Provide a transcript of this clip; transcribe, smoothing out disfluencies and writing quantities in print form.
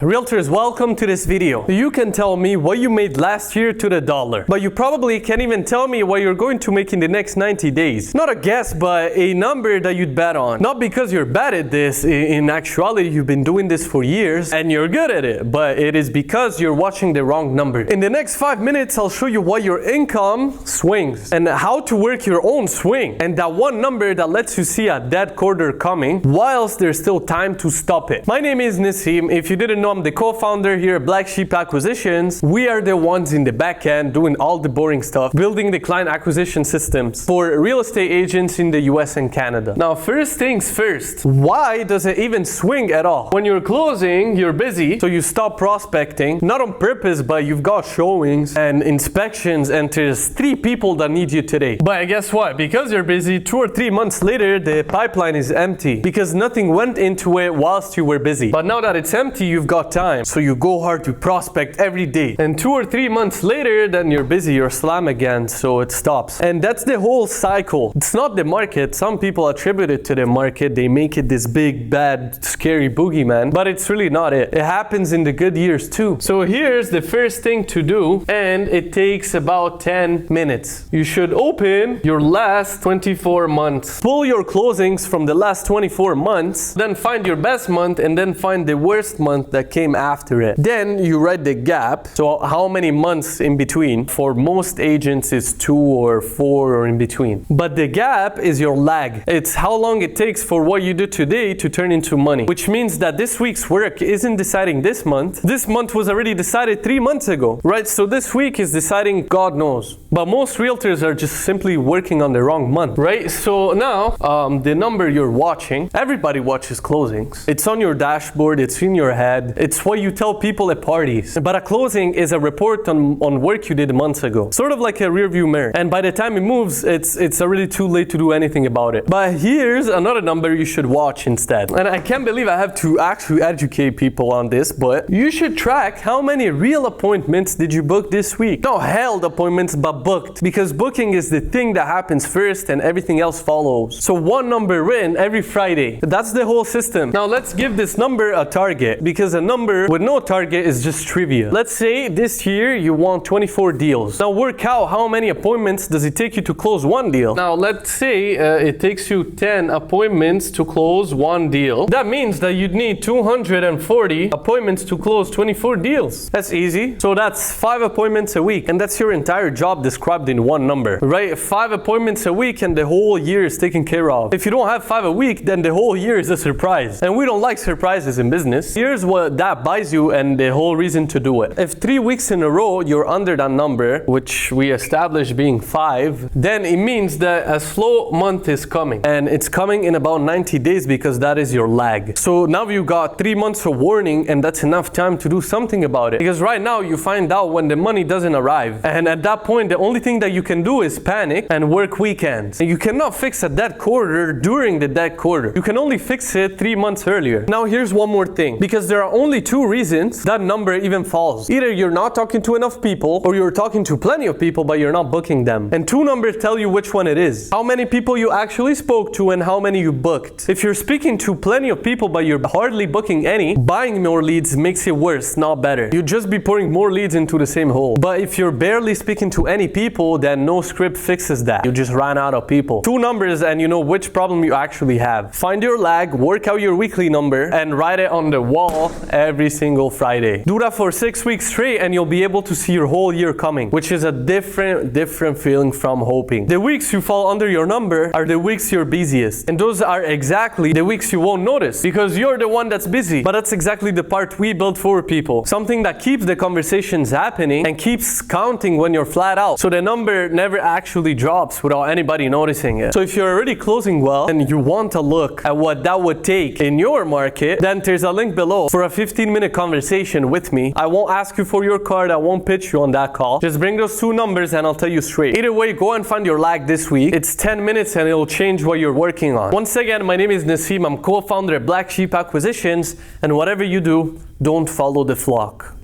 Realtors, welcome to this video. You can tell me what you made last year to the dollar, but you probably can't even tell me what you're going to make in the next 90 days. Not a guess, but a number that you'd bet on. Not because you're bad at this, in actuality you've been doing this for years and you're good at it, but it is because you're watching the wrong number. In the next 5 minutes, I'll show you what your income swings and how to work your own swing, and that one number that lets you see a dead quarter coming whilst there's still time to stop it. My name is Nassim. If you didn't know, I'm the co-founder here at Black Sheep Acquisitions. We are the ones in the back end doing all the boring stuff, building the client acquisition systems for real estate agents in the US and Canada. Now, first things first, why does it even swing at all? When you're closing, you're busy, so you stop prospecting, not on purpose, but you've got showings and inspections, and there's 3 people that need you today. But guess what? Because you're busy, 2 or 3 months later, the pipeline is empty because nothing went into it whilst you were busy. But now that it's empty, you've got time, so you go hard to prospect every day. And 2 or 3 months later, then you're busy, you're slammed again, so it stops. And that's the whole cycle. It's not the market. Some people attribute it to the market. They make it this big, bad, scary boogeyman, but it's really not it. It happens in the good years too. So here's the first thing to do, and it takes about 10 minutes. You should open your last 24 months. Pull your closings from the last 24 months, then find your best month, and then find the worst month that came after it. Then you write the gap, so how many months in between. For most agents it's 2 or 4 or in between. But the gap is your lag. It's how long it takes for what you do today to turn into money, which means that this week's work isn't deciding this month. This month was already decided 3 months ago, right? So this week is deciding God knows. But most realtors are just simply working on the wrong month, right? So now, the number you're watching, everybody watches closings. It's on your dashboard, it's in your head. It's what you tell people at parties. But a closing is a report on work you did months ago. Sort of like a rear view mirror. And by the time it moves, it's already too late to do anything about it. But here's another number you should watch instead. And I can't believe I have to actually educate people on this, but you should track how many real appointments did you book this week. Not held appointments, but booked. Because booking is the thing that happens first and everything else follows. So one number written every Friday. That's the whole system. Now let's give this number a target, because a number with no target is just trivia. Let's say this year you want 24 deals. Now work out how many appointments does it take you to close one deal. Now let's say it takes you 10 appointments to close one deal. That means that you'd need 240 appointments to close 24 deals. That's easy. So that's 5 appointments a week, and that's your entire job described in one number, right? 5 appointments a week and the whole year is taken care of. If you don't have 5 a week, then the whole year is a surprise. And we don't like surprises in business. Here's what that buys you and the whole reason to do it. If 3 weeks in a row you're under that number, which we established being 5, then it means that a slow month is coming, and it's coming in about 90 days because that is your lag. So now you got 3 months of warning, and that's enough time to do something about it, because right now you find out when the money doesn't arrive, and at that point the only thing that you can do is panic and work weekends. And you cannot fix a dead quarter during the dead quarter. You can only fix it 3 months earlier. Now here's one more thing, because there are only 2 reasons that number even falls. Either you're not talking to enough people, or you're talking to plenty of people but you're not booking them. And 2 numbers tell you which one it is. How many people you actually spoke to and how many you booked. If you're speaking to plenty of people but you're hardly booking any, buying more leads makes it worse, not better. You'd just be pouring more leads into the same hole. But if you're barely speaking to any people, then no script fixes that. You just ran out of people. 2 numbers and you know which problem you actually have. Find your lag, work out your weekly number, and write it on the wall every single Friday. Do that for 6 weeks straight and you'll be able to see your whole year coming, which is a different feeling from hoping. The weeks you fall under your number are the weeks you're busiest, and those are exactly the weeks you won't notice because you're the one that's busy. But that's exactly the part we built for people. Something that keeps the conversations happening and keeps counting when you're flat out, so the number never actually drops without anybody noticing it. So if you're already closing well and you want to look at what that would take in your market, then there's a link below for a 15-minute conversation with me. I won't ask you for your card, I won't pitch you on that call. Just bring those 2 numbers and I'll tell you straight. Either way, go and find your lag this week. It's 10 minutes and it'll change what you're working on. Once again, my name is Nassim. I'm co-founder at Black Sheep Acquisitions, and whatever you do, don't follow the flock.